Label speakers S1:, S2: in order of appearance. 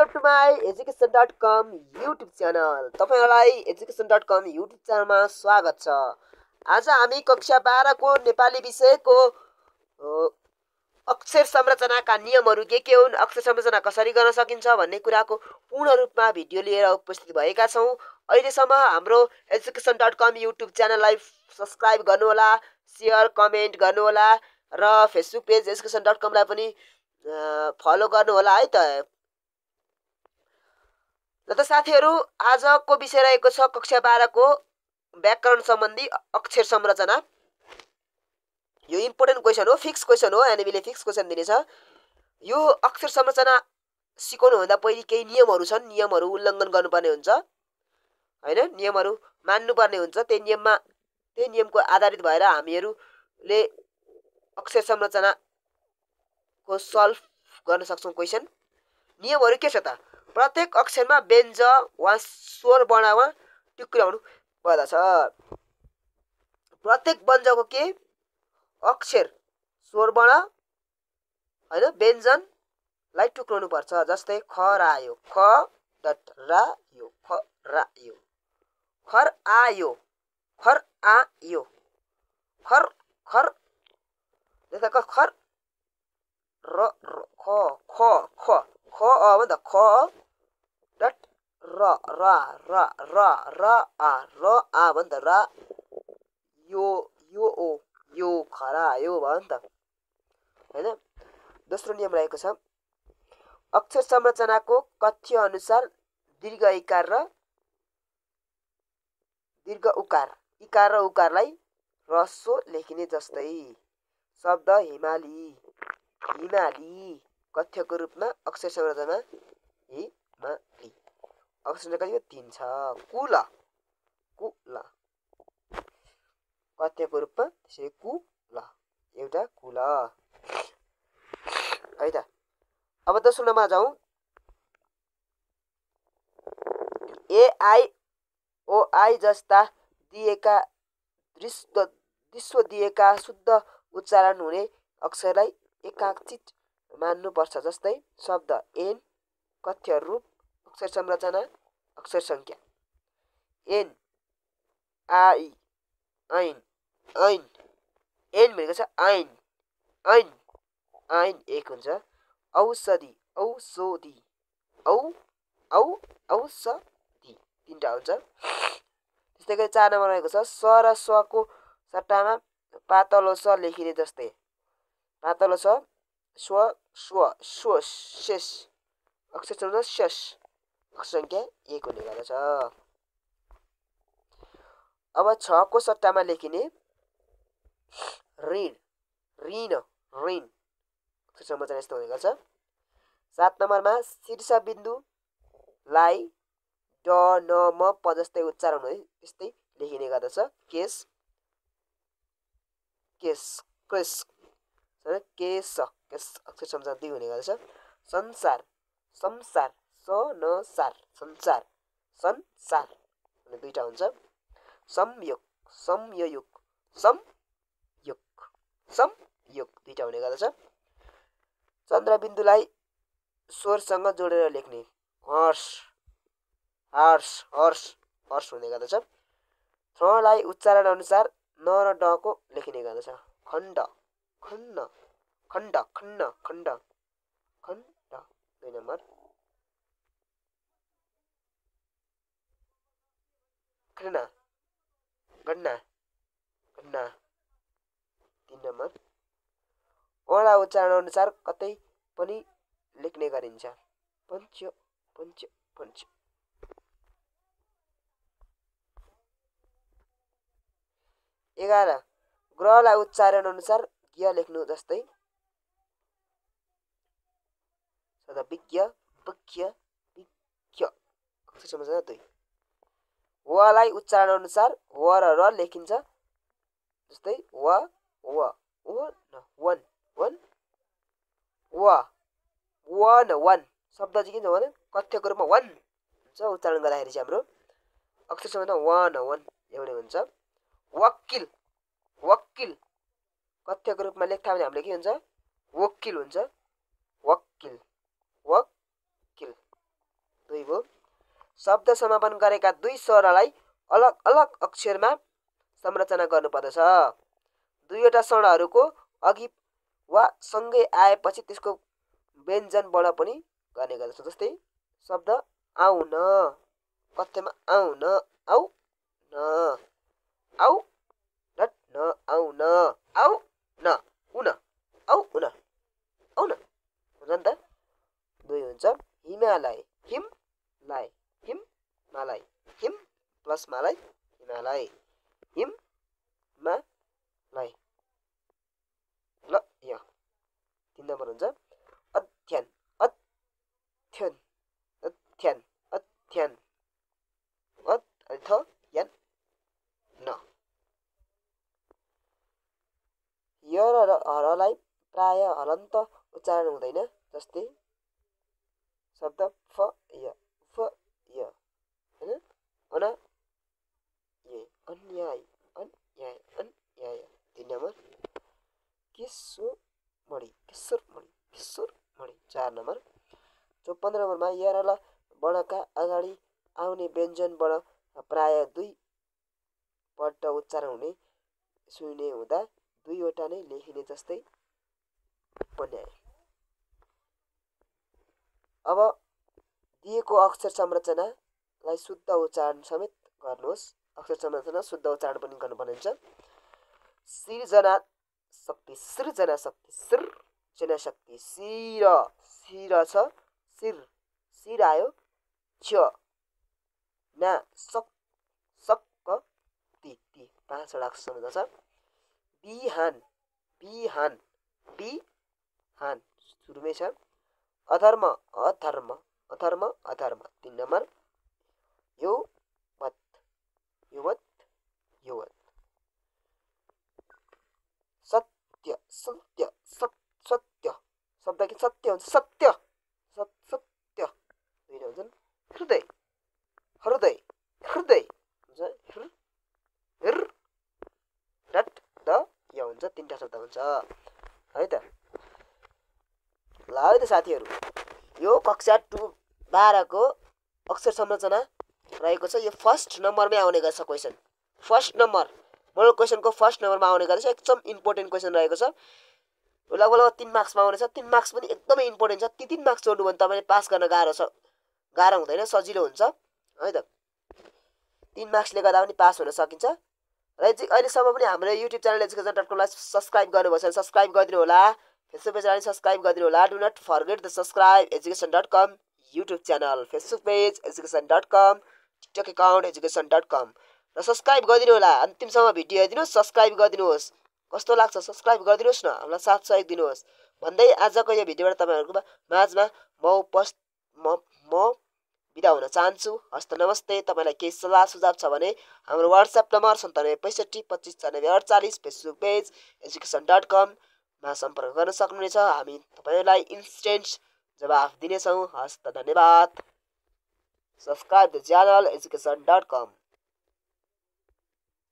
S1: Welcome to my education.com YouTube channel. तपाईहरुलाई education.com YouTube च्यानलमा स्वागत छ। आज हामी कक्षा 12 को नेपाली विषयको अक्षर संरचनाका नियमहरू के हुन्, अक्षर संरचना कसरी गर्न सकिन्छ भन्ने कुराको पूर्ण रूपमा भिडियो लिएर उपस्थित भएका छौं। अहिलेसम्म हाम्रो education.com युट्युब च्यानललाई सब्स्क्राइब गर्नुहोला, शेयर कमेन्ट गर्नुहोला र फेसबुक पेज education.com लाई पनि फलो गर्नुहोला है त। ल साथीहरु, आजको विषय रहेको छ कक्षा 12 को व्याकरण सम्बन्धी अक्षर संरचना। यो इम्पोर्टेन्ट क्वेशन हो, फिक्स क्वेशन हो, एनबीले फिक्स क्वेशन दिनेछ। यो अक्षर संरचना सिकाउनु भन्दा पहिले केही नियमहरू छन्, नियमहरू उल्लङ्घन गर्नुपर्ने हुन्छ हैन, नियमहरू मान्नुपर्ने हुन्छ। त्यही नियमको आधारित भएर हामीहरूले अक्षर संरचना को सल्भ गर्न सक्छौं क्वेशन। नियमहरू के छ त? प्रत्येक अक्षरमा व्यञ्ज वा स्वर वर्णमा टुक्राउनु पर्दछ। प्रत्येक व्यञ्जको के अक्षर स्वर वर्ण हैन व्यञ्जनलाई टुक्राउनु पर्छ। जस्तै ख रायो, ख डट रायो, ख रायो, खर आयो, खर आयो, खर खर देखा खर र ख ख ख ख अ भन्दा ख डट र रा रा रा रा आ भन्दा रा यो यो ओ यो खरा यो भन्छ हैन। दोस्रो नियम रहेको छ अक्षर संरचनाको कथ्य अनुसार दीर्घ इकार र दीर्घ उकार, इकार र उकारलाई ह्रस्व लेखिने। जस्तै शब्द हिमाली, हिमाली कथ्यको रूपमा अक्षर संरचना हिमाली। अक्षर संरचना यो 3 छ। कुल, कुल कथ्यको रूपमा त्यसै कुल, एउटा कुल है त। अब दोस्रो नम्बरमा जाउँ। ए आई ओ आई जस्ता दिएका दृश्य दिएका शुद्ध उच्चारण हुने अक्षरलाई एकाक्षित मान्नुपर्छ। जस्तै शब्द एन कथ्य रूप अक्षर संरचना अक्षर संख्या एन आई ऐन ऐन एन भनेको छ ऐन ऐन ऐन एक हुन्छ। औषधि औषधि औ औ औषधि तीनटा हुन्छ। त्यस्तै गरी 4 नम्बरमा रहेको छ स र स को सट्टामा पातलो स लेखिने। जस्तै पातलो स स्व स्व स्व शेष अक्षर संरचना शेष अक्षर संख्या 1 हुने गर्दछ। अब 6 को सट्टामा लेखिने ऋण ऋण ऋण अक्षर संरचना यस्तो हुने गर्छ। 7 नम्बरमा शीर्ष बिन्दुलाई ड न म प जस्तै उच्चारण हुने त्यस्तै लेखिने गर्दछ। केस केस क्रेस केस केस अक्षर संरचना 2 हुने गर्दछ। संसार संसार स न सार संसार संसार भन्ने दुईटा हुन्छ। संयोग संयोग संयोग संयोग दुईटा हुने गर्दछ। चन्द्रबिन्दुलाई स्वरसँग जोडेर लेख्ने हर्ष हर्ष हर्ष हर्ष हुने गर्दछ। थ्रलाई उच्चारण अनुसार न र ड को लेखिने गर्दछ। खण्ड खण्ड खण्ड खण्ड खण्ड खण्ड 2 नम्बर। घृणा घटना घटना 3 नम्बर। अला उच्चारण अनुसार कतै पनि लेख्ने गरिन्छ। पञ्च पञ्च पञ्च। 11 ग्रहलाई उच्चारण अनुसार ज्ञ लेख्नु। जस्तै सदा विज्ञ विज्ञ विज्ञ अक्षर संरचना 2। वलाई उच्चारण अनुसार व र र लेखिन्छ। जस्तै व व व न वन वन व वन वन शब्द चाहिँ के छ भने कथ्यको रूपमा वन हुन्छ। उच्चारण गर्दाखेरि चाहिँ हाम्रो अक्षर संरचना वन वन एउटै हुन्छ। वकिल वकिल कथ्यको रूपमा लेख्दा भने हामीले के हुन्छ वकिल हुन्छ। वकिल वकिल हो। शब्द समापन गरेका दुई स्वरलाई अलग अलग अक्षरमा संरचना गर्नुपर्दछ। दुईवटा स्वरहरूको अघि वा सँगै आएपछि त्यसको व्यञ्जन वर्ण पनि गर्ने गर्दछ। जस्तै शब्द आउन, कथ्यमा आउन, आउ न, आउ डट न, आउन, आउ न, उन, आउ उन, आउ न, हुन्छ नि त। दुई हुन्छ हिमालय, हिम लाय, हिम मालय, हिम प्लस मालय हिमालय, हिम मा लय ल य। 3 नम्बर हुन्छ अध्ययन, अध्ययन, अध्ययन, अध्ययन, अध्ययन न। य र हरलाई प्राय हलन्त उच्चारण हुँदैन। जस्तै शब्द फ य, फ य, हैन, अना ये, अन्याय, अन्याय, अन्याय। 3 नम्बर किशोरमणि, किशोरमणि, किशोरमणि। 4 नम्बर 54 नम्बरमा य र ल वर्णका अगाडि आउने व्यञ्जन वर्ण प्राय 2 पल्ट उच्चारण हुने सुन्ने हुँदा दुईवटा नै लेखिने। जस्तै पन्याय। अब दिएको अक्षर संरचनालाई शुद्ध उच्चारण समेत गर्नुहोस्। अक्षर संरचना शुद्ध उच्चारण पनि गर्नुपर्ने हुन्छ। सृजना शक्ति, सृजना शक्ति, सृजना शक्ति, शिर, शिर छ, शिर, शिर आयो, छ ना सक, सक्क, ती, ती 5वटा अक्षर हुँदछ। बिहान, बिहान, बिहान सुरुमै छ। अधर्म, अधर्म, अधर्म, अधर्म 3 नम्बर यौवत, यौवत, यौवत। सत्य, सत्य, सत्य शब्द कि सत्य हुन्छ, सत्य, सत्य। दुईटा हुन्छन्। हृदय, हृदय, हृदय हुन्छ, हृ डट द य हुन्छ। 3टा शब्द हुन्छ है त। ल है त साथीहरू, यो कक्षा 12 को अक्षर संरचना रहेको छ। यो फर्स्ट नम्बरमै आउने गर्छ क्वेसन। फर्स्ट नम्बर मोडल क्वेसनको फर्स्ट नम्बरमा आउने गर्छ। एकदम इम्पोर्टेन्ट क्वेसन रहेको छ। लगभग 3 मार्क्समा आउने छ। 3 मार्क्स पनि एकदमै इम्पोर्टेन्ट छ। ती 3 मार्क्स जोड्नु भने तपाईँले पास गर्न गाह्रो छ, गाह्रो हुँदैन, सजिलो हुन्छ है त। 3 मार्क्सले गर्दा पनि पास हुन सकिन्छ। र अहिलेसम्म पनि हाम्रो युट्युब च्यानल education.com लाई सब्स्क्राइब गर्नुभएछ भने सब्स्क्राइब गरिदिनु होला। फेसबुक पेजलाई सब्स्क्राइब गरिदिनु होला। Do not forget the subscribe education.com YouTube channel, Facebook page education.com, TikTok account education.com र सब्स्क्राइब गरिदिनु होला। अन्तिमसम्म भिडियो हेरिदिनुहोस्, सब्स्क्राइब गरिदिनुहोस्। कस्तो लाग्छ सब्स्क्राइब गरिदिनुहोस् न, हामीलाई साथ सहयोग दिनुहोस् भन्दै आजको यो भिडियोबाट तपाईँहरूको माझमा म बिदा हुन चाहन्छु। हस्त नमस्ते। तपाईँलाई केही सल्लाह सुझाव छ भने हाम्रो WhatsApp number 9765259448, Facebook page education.com मा सम्पर्क गर्न सक्नुहुनेछ। हामी तपाईँलाई इन्स्टेन्ट जवाफ दिनेछौँ। हस्त धन्यवाद। Subscribe the channel education.com।